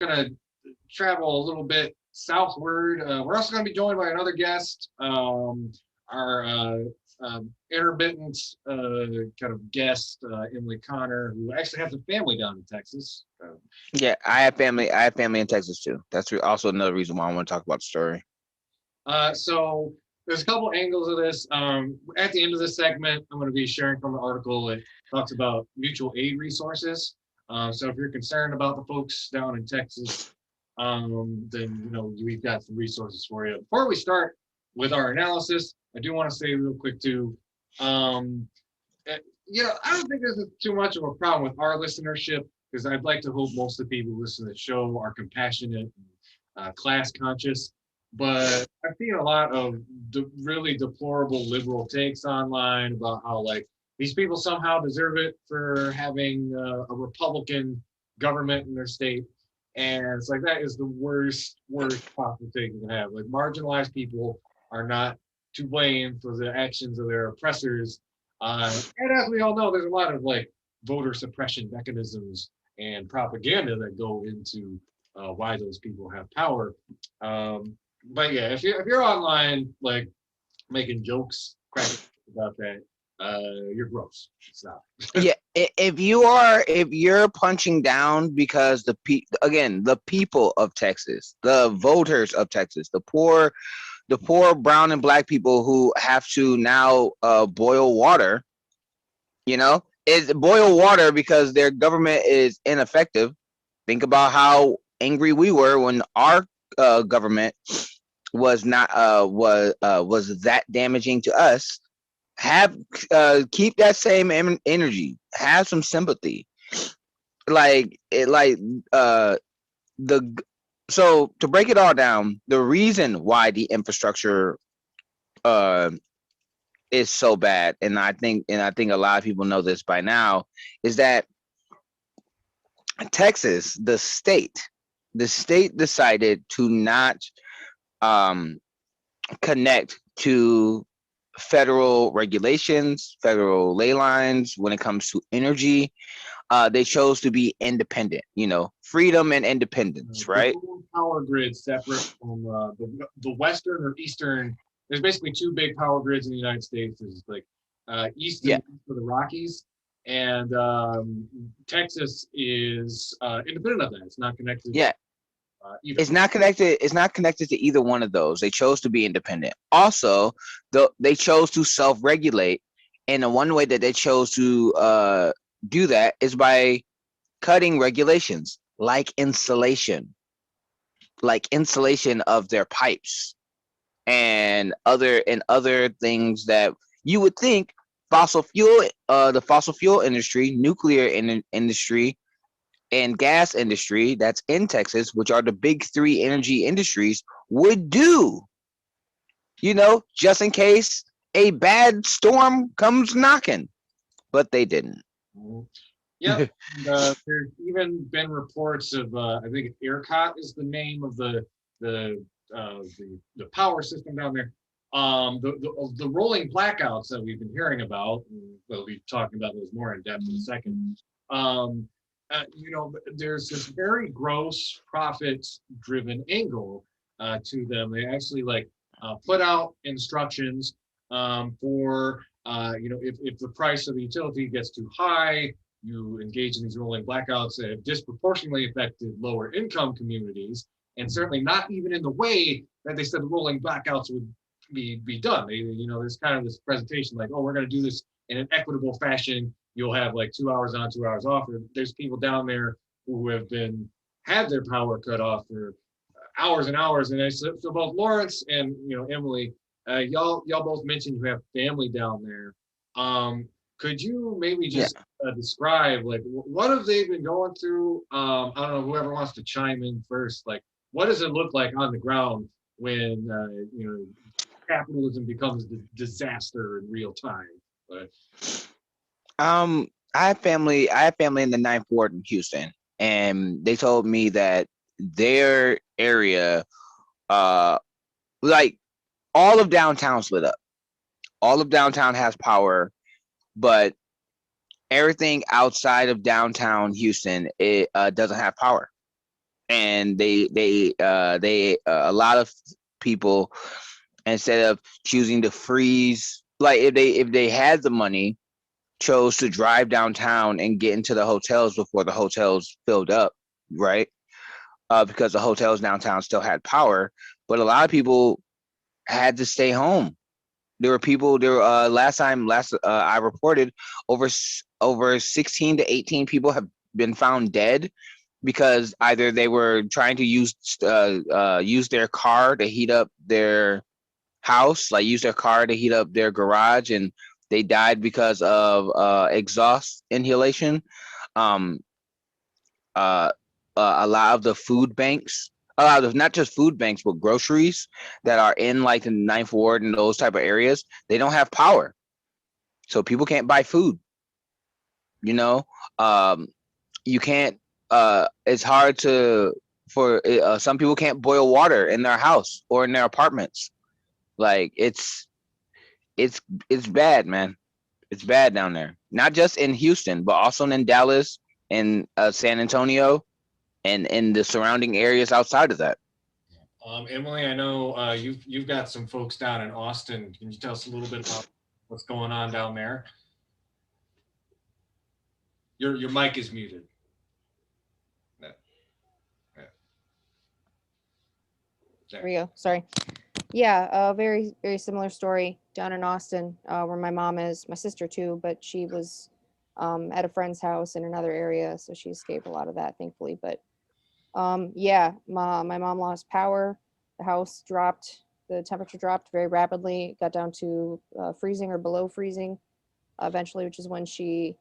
going to travel a little bit southward. We're also going to be joined by another guest, our intermittent kind of guest, Emily Connor, who actually has a family down in Texas. Yeah, I have family. I have family in Texas too. That's also another reason why I want to talk about the story. So there's a couple angles of this. At the end of this segment, I'm going to be sharing from an article that talks about mutual aid resources. So if you're concerned about the folks down in Texas, then we've got some resources for you. Before we start with our analysis, I do want to say real quick too. Um, I don't think this is too much of a problem with our listenership because I'd like to hope most of the people who listen to the show are compassionate and class conscious. But I've seen a lot of really deplorable liberal takes online about how like these people somehow deserve it for having a Republican government in their state. And it's like that is the worst possible thing you can have. Like marginalized people are not to blame for the actions of their oppressors. And as we all know, there's a lot of like voter suppression mechanisms and propaganda that go into why those people have power. But yeah, if you're online like making jokes, cracking about that, you're gross. Stop. Yeah, if you're punching down because the people of Texas, the voters of Texas, the poor brown and black people who have to now boil water, is boil water because their government is ineffective. Think about how angry we were when our government was not was that damaging to us. Have keep that same energy. Have some sympathy. Like it, like the so to break it all down, the reason why the infrastructure uh is so bad, and I think a lot of people know this by now, is that Texas, the state decided to not um connect to federal regulations, federal ley lines when it comes to energy. They chose to be independent, freedom and independence, The right? whole power grid separate from the western or eastern. There's basically two big power grids in the United States. There's like east and Yeah, west for the Rockies, and Texas is independent of that. It's not connected yeah. either. It's not connected to either one of those. They chose to be independent. Also, they chose to self-regulate, and the one way that they chose to do that is by cutting regulations like insulation of their pipes and other things that you would think the fossil fuel industry, nuclear industry, and gas industry that's in Texas, which are the big three energy industries, would do, just in case a bad storm comes knocking. But they didn't. Mhm. Yep. And, there's even been reports of I think ERCOT is the name of the the power system down there. The rolling blackouts that we've been hearing about. And we'll be talking about those more in depth in a second. Um, there's this very gross profit-driven angle to them. They actually like put out instructions for if the price of the utility gets too high, you engage in these rolling blackouts that have disproportionately affected lower income communities, and certainly not even in the way that they said the rolling blackouts would be done. There's kind of this presentation like, oh, we're going to do this in an equitable fashion. You'll have like 2 hours on, 2 hours off. There's people down there who have had their power cut off for hours and hours. And so both Lawrence and Emily, y'all both mentioned you have family down there. Could you maybe Yeah. just describe like what have they been going through? I don't know, whoever wants to chime in first. Like, what does it look like on the ground when capitalism becomes a disaster in real time? But I have family in the Ninth Ward in Houston, and they told me that their area, uh, like all of downtown's lit up. All of downtown has power, but everything outside of downtown Houston it doesn't have power. and a lot of people, instead of choosing to freeze, like if they had the money, chose to drive downtown and get into the hotels before the hotels filled up, right? Because the hotels downtown still had power, but a lot of people had to stay home. There were people there. Last I reported, over 16 to 18 people have been found dead because either they were trying to use their car to heat up their house, like use their car to heat up their garage, and they died because of exhaust inhalation. Um, uh, a lot of the food banks, a lot of not just food banks, but groceries that are in like the Ninth Ward and those type of areas, they don't have power, so people can't buy food. You know, um, you can't. It's hard to for some people can't boil water in their house or in their apartments. Like it's it's bad, man. It's bad down there. Not just in Houston, but also in Dallas and San Antonio and in the surrounding areas outside of that. Emily, I know you've got some folks down in Austin. Can you tell us a little bit about what's going on down there? Your mic is muted. Yeah, yeah. There There. we go. Sorry. Yeah, very very similar story down in Austin, where my mom is. My sister too, but she was at a friend's house in another area, so she escaped a lot of that, thankfully. But yeah, my mom lost power. The house dropped. The temperature dropped very rapidly. It got down to freezing or below freezing eventually, which is when she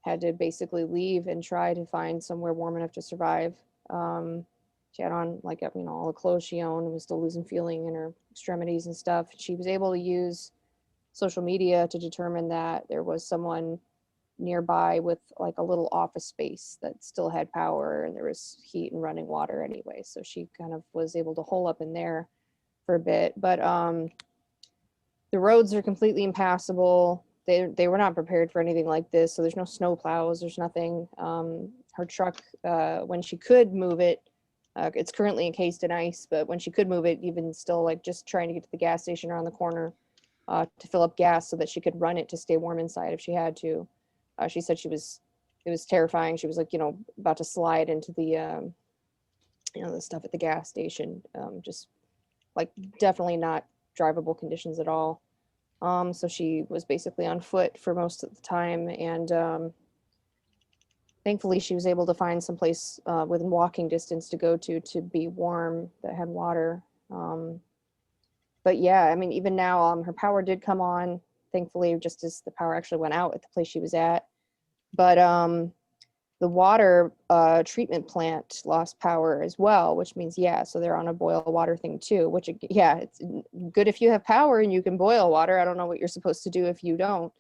had to basically leave and try to find somewhere warm enough to survive. She had on like all the clothes she owned and was still losing feeling in her extremities and stuff. She was able to use social media to determine that there was someone nearby with like a little office space that still had power and there was heat and running water anyway. So she kind of was able to hole up in there for a bit. But the roads are completely impassable. They were not prepared for anything like this. So there's no snow plows. There's nothing. Her truck, when she could move it, it's currently encased in ice. But when she could move it, even still, like just trying to get to the gas station around the corner to fill up gas so that she could run it to stay warm inside if she had to. She said it was terrifying. She was like, about to slide into the the stuff at the gas station. Just like definitely not drivable conditions at all. So she was basically on foot for most of the time, and thankfully she was able to find some place within walking distance to go to be warm that had water. But yeah, I mean, even now, her power did come on, thankfully, just as the power actually went out at the place she was at. But the water treatment plant lost power as well, which means, yeah, so they're on a boil water thing too, which, yeah, it's good if you have power and you can boil water. I don't know what you're supposed to do if you don't.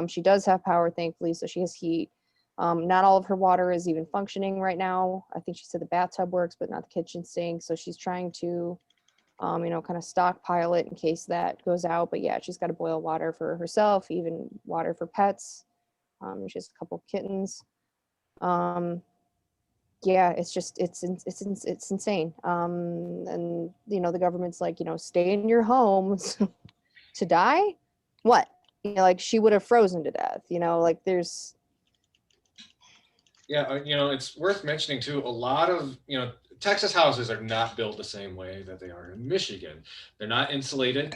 She does have power, thankfully, so she has heat. Not all of her water is even functioning right now. I think she said the bathtub works, but not the kitchen sink. So she's trying to, kind of stockpile it in case that goes out. But yeah, she's got to boil water for herself, even water for pets. She has a couple kittens. Yeah, it's just it's insane. And the government's like, stay in your homes to die. What? Like she would have frozen to death. Like there's. Yeah, it's worth mentioning too. A lot of Texas houses are not built the same way that they are in Michigan. They're not insulated.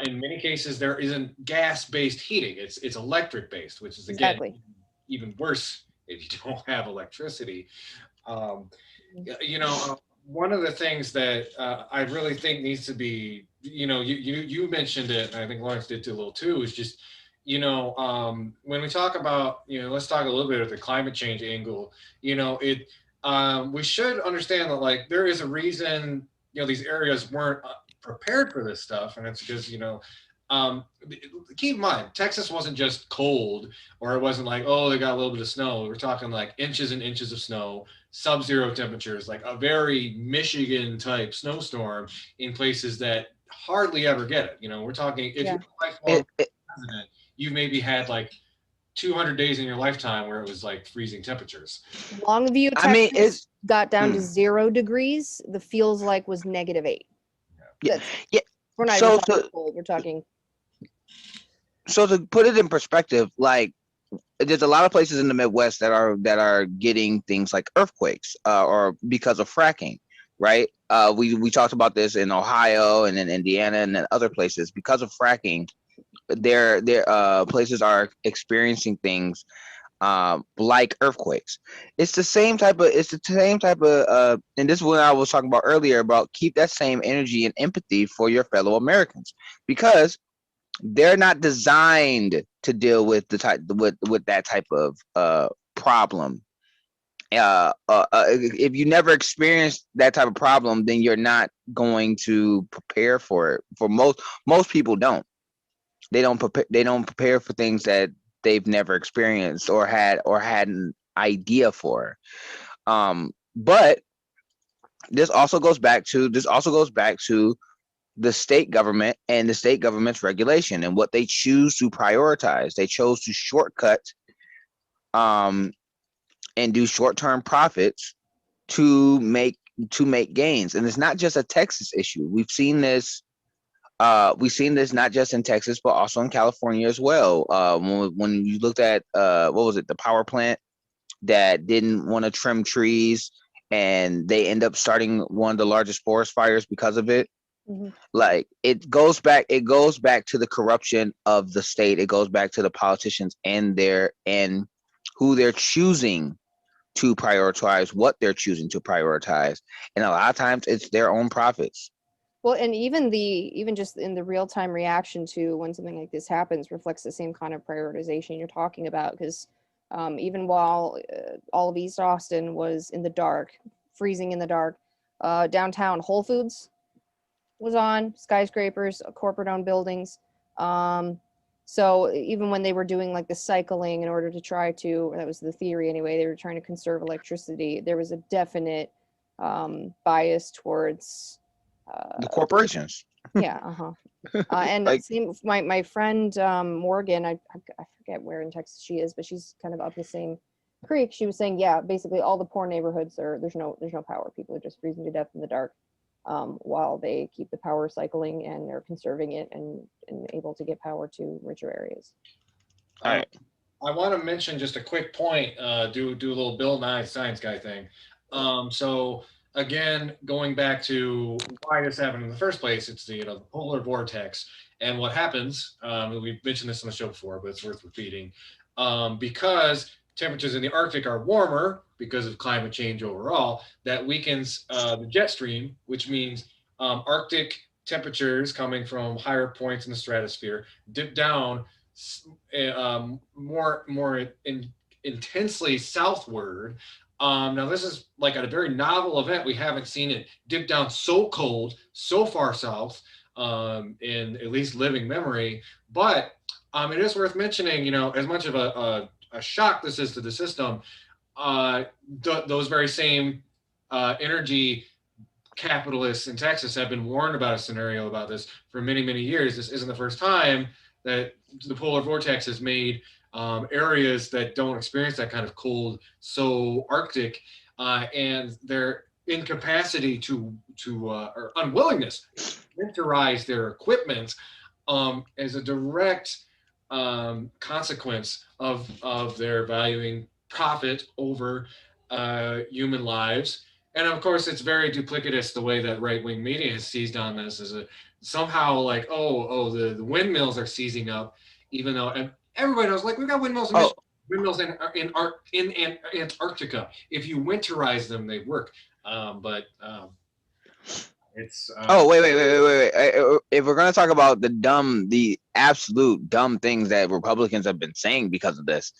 In many cases, there isn't gas-based heating. It's electric-based, which is again Exactly. even worse if you don't have electricity. Um, one of the things that I really think needs to be, you mentioned it, and I think Lawrence did too a little too, is just, when we talk about, let's talk a little bit of the climate change angle. We should understand that like there is a reason, these areas weren't prepared for this stuff, and it's because, um, keep in mind, Texas wasn't just cold, or it wasn't like, oh, they got a little bit of snow. We're talking like inches and inches of snow, sub-zero temperatures, like a very Michigan type snowstorm in places that hardly ever get it. We're talking if Yeah. you're a lifelong It, it resident, you maybe had like 200 days in your lifetime where it was like freezing temperatures. Longview, I mean, Texas got down to Mm. 0 degrees. The feels like was -8. Yeah. That's, Yeah. we're not even So talking to cold. We're talking. so to put it in perspective, like there's a lot of places in the Midwest that are getting things like earthquakes, or because of fracking, right? We talked about this in Ohio and in Indiana and in other places because of fracking. Their places are experiencing things like earthquakes. It's the same type of and this is what I was talking about earlier about keep that same energy and empathy for your fellow Americans, because they're not designed to deal with with that type of problem. If you never experienced that type of problem, then you're not going to prepare for it. For most people don't. They don't prepare for things that they've never experienced or had an idea for. But this also goes back to the state government and the state government's regulation and what they choose to prioritize. They chose to shortcut um, and do short-term profits to make gains. And it's not just a Texas issue. We've seen this. We've seen this not just in Texas, but also in California as well. When you looked at what was it, the power plant that didn't want to trim trees, and they end up starting one of the largest forest fires because of it. Mhm. Like it goes back to the corruption of the state. It goes back to the politicians and who they're choosing to prioritize, what they're choosing to prioritize, and a lot of times it's their own profits. Well, and even just in the real time reaction to when something like this happens reflects the same kind of prioritization you're talking about. Because even while all of East Austin was in the dark, freezing in the dark, downtown Whole Foods was on, skyscrapers, corporate-owned buildings. So even when they were doing like the cycling in order to try to, that was the theory anyway, they were trying to conserve electricity. There was a definite bias towards The corporations, yeah, uh-huh. And like, same with my friend Morgan, I forget where in Texas she is, but she's kind of up the same creek. She was saying, yeah, basically all the poor neighborhoods are there's no power. People are just freezing to death in the dark, while they keep the power cycling and they're conserving it and able to get power to richer areas. Um, I want to mention just a quick point. Do a little Bill Nye science guy thing. So again, going back to why this happened in the first place, it's the polar vortex, and what happens. We've mentioned this on the show before, but it's worth repeating. Because temperatures in the Arctic are warmer because of climate change overall, that weakens the jet stream, which means Arctic temperatures coming from higher points in the stratosphere dip down more intensely southward. Now, this is like a very novel event. We haven't seen it dip down so cold, so far south in at least living memory. But it is worth mentioning, as much of a shock this is to the system, those very same energy capitalists in Texas have been warned about a scenario about this for many, many years. This isn't the first time that the polar vortex has made areas that don't experience that kind of cold so Arctic, and their incapacity or unwillingness to winterize their equipment as a direct consequence of their valuing profit over human lives. And of course, it's very duplicitous the way that right-wing media has seized on this as somehow like, the windmills are seizing up, even though and everybody knows, like, we've got windmills in oh, windmills in Antarctica. If you winterize them, they work. But it's oh, wait. If we're gonna talk about the absolute dumb things that Republicans have been saying because of this,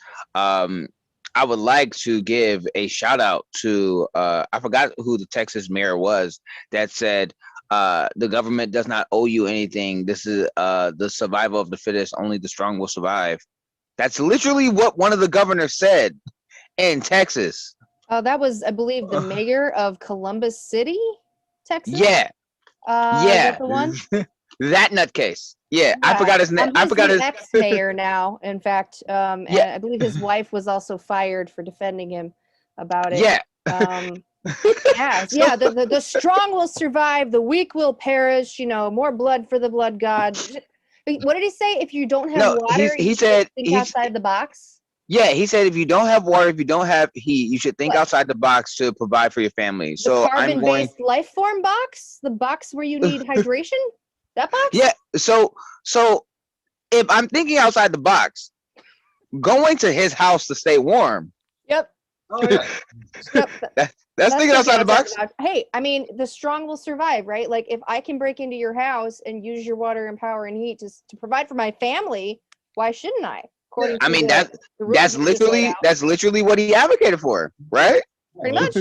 I would like to give a shout out to I forgot who the Texas mayor was that said the government does not owe you anything. This is the survival of the fittest. Only the strong will survive. That's literally what one of the governors said in Texas. That was, I believe, the mayor of Columbus City, Texas. Yeah, Is that yeah. the one? That nutcase. Yeah, I forgot his name. I He's forgot the his. ex-mayor now, in fact. And Yeah. I believe his wife was also fired for defending him about it. Yeah. Yeah, So- yeah. The strong will survive, the weak will perish. More blood for the blood god. What did he say? If you don't have No, water, he you said should think outside the box. yeah, he said if you don't have water, if you don't have heat, you should think What? outside the box to provide for your family. The So I'm going. carbon-based life form box, the box where you need hydration. That box. Yeah. So if I'm thinking outside the box, going to his house to stay warm. Yep. Oh yeah. Yep. That's thinking outside the box. Hey, I mean, the strong will survive, right? Like, if I can break into your house and use your water and power and heat to provide for my family, why shouldn't I? According I to mean the rules that's you just laid literally what he advocated for, right? pretty much.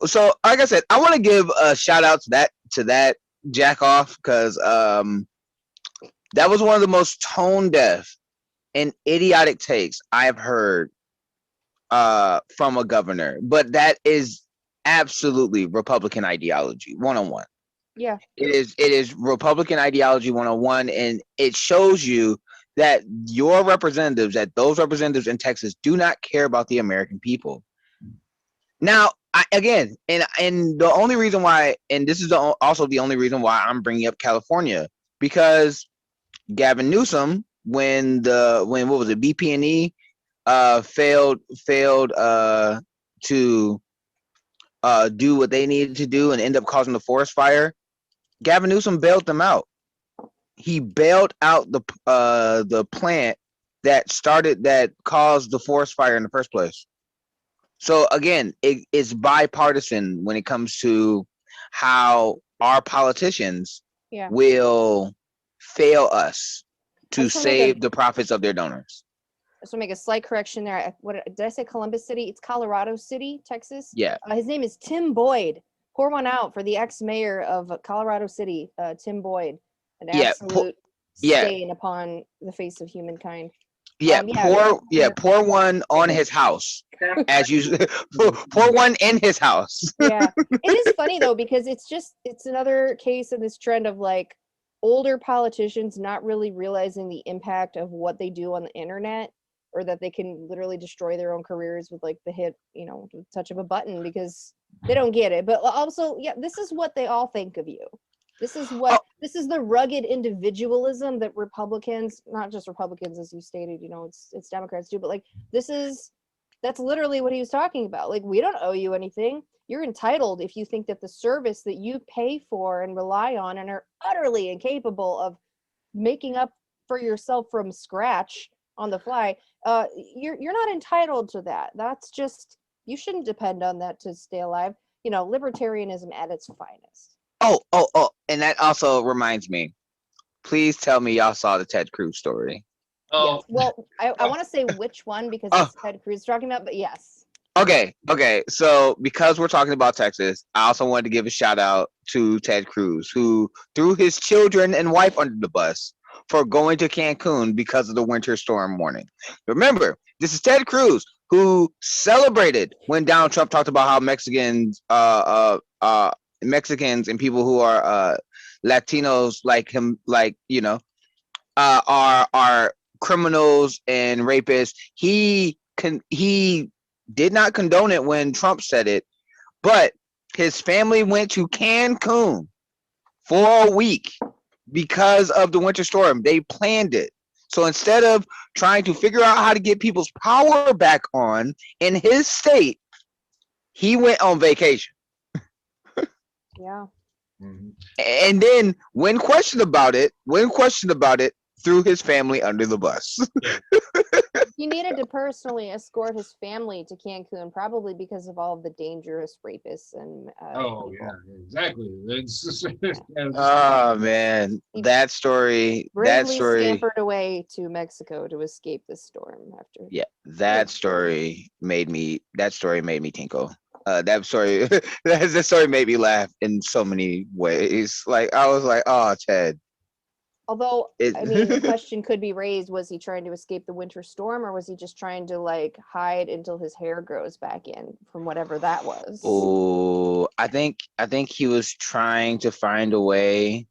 So like I said, I want to give a shout out to that jack off because that was one of the most tone deaf and idiotic takes I've heard from a governor. But that is absolutely Republican ideology 101. Yeah. It is Republican ideology 101, and it shows you that your representatives, that those representatives in Texas do not care about the American people. Now, again, and the only reason why, and this is also the only reason why I'm bringing up California, because Gavin Newsom, when what was it, BP&E failed to do what they needed to do and end up causing the forest fire, Gavin Newsom bailed them out. He bailed out the plant that caused the forest fire in the first place. So again, it's bipartisan when it comes to how our politicians will fail us to save the profits of their donors. I just want to make a slight correction there. What did I say? Columbus City? It's Colorado City, Texas. Yeah. His name is Tim Boyd. Pour one out for the ex-mayor of Colorado City, Tim Boyd, an absolute stain upon the face of humankind. Yeah, pour one on his house, as you pour one in his house. Yeah, it is funny though, because it's another case of this trend of like older politicians not really realizing the impact of what they do on the internet, or that they can literally destroy their own careers with like the touch of a button, because they don't get it. But also, yeah, this is what they all think of you. This is the rugged individualism that Republicans, not just Republicans as you stated, it's Democrats too, but like that's literally what he was talking about. Like, we don't owe you anything. You're entitled if you think that the service that you pay for and rely on and are utterly incapable of making up for yourself from scratch on the fly, you're not entitled to that. That's just, you shouldn't depend on that to stay alive. Libertarianism at its finest. Oh, and that also reminds me. Please tell me y'all saw the Ted Cruz story. Oh, yes. Well, I want to say which one, because it's Ted Cruz talking about, but yes. Okay. So because we're talking about Texas, I also wanted to give a shout out to Ted Cruz, who threw his children and wife under the bus for going to Cancun because of the winter storm warning. Remember, this is Ted Cruz, who celebrated when Donald Trump talked about how Mexicans and people who are Latinos like him, are criminals and rapists. He did not condone it when Trump said it, but his family went to Cancun for a week because of the winter storm. They planned it. So instead of trying to figure out how to get people's power back on in his state, he went on vacation. Yeah. And then when questioned about it, threw his family under the bus. He needed to personally escort his family to Cancun, probably because of all of the dangerous rapists and oh people. yeah, exactly. Oh man, that story. Bravely scampered away to Mexico to escape the storm after. Yeah, that story made me tinkle. That story made me laugh in so many ways. Like, I was like, oh, Ted. Although, I mean, the question could be raised: was he trying to escape the winter storm, or was he just trying to like hide until his hair grows back in from whatever that was? Oh, I think he was trying to find a way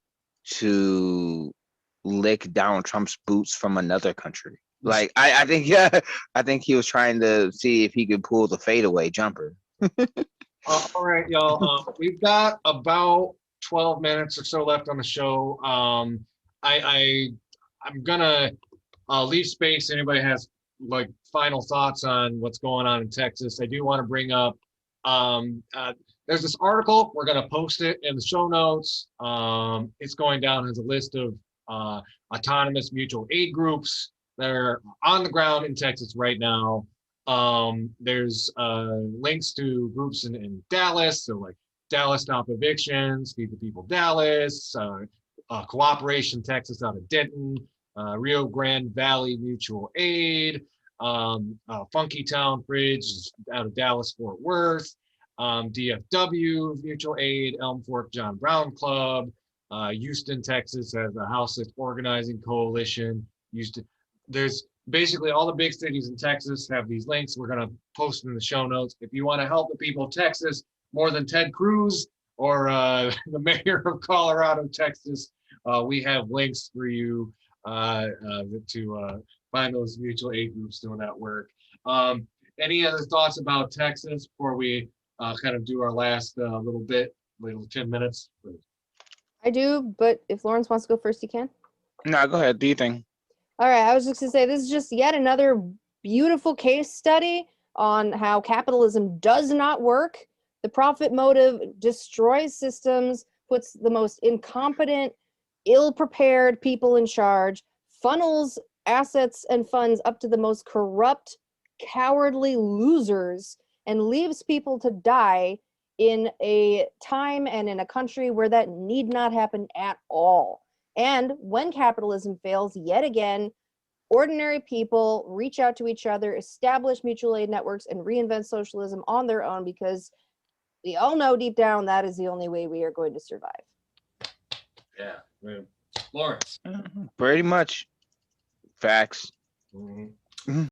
to lick Donald Trump's boots from another country. Like I think yeah, I think he was trying to see if he could pull the fadeaway jumper. All right, y'all. We've got about 12 minutes or so left on the show. I'm gonna leave space. Anybody has like final thoughts on what's going on in Texas? I do want to bring up. There's this article. We're gonna post it in the show notes. It's going down as a list of autonomous mutual aid groups that are on the ground in Texas right now. There's links to groups in Dallas, so like Dallas Stop Evictions, Feed the People Dallas, Cooperation Texas out of Denton, Rio Grande Valley Mutual Aid, Funky Town Bridge out of Dallas Fort Worth, DFW Mutual Aid, Elm Fork John Brown Club, Houston, Texas has a houseless organizing coalition. There's basically all the big cities in Texas have these links. We're going to post them in the show notes. If you want to help the people of Texas more than Ted Cruz or the mayor of Colorado, Texas, we have links for you to find those mutual aid groups doing that work. Any other thoughts about Texas before we kind of do our last little 10 minutes? I do, but if Lawrence wants to go first, he can. No, go ahead. Do you think? All right, I was just gonna say this is just yet another beautiful case study on how capitalism does not work. The profit motive destroys systems, puts the most incompetent, ill-prepared people in charge, funnels assets and funds up to the most corrupt, cowardly losers, and leaves people to die in a time and in a country where that need not happen at all. And when capitalism fails, yet again, ordinary people reach out to each other, establish mutual aid networks, and reinvent socialism on their own because we all know deep down that is the only way we are going to survive. Yeah. Lawrence. Pretty much. Facts. Mhm.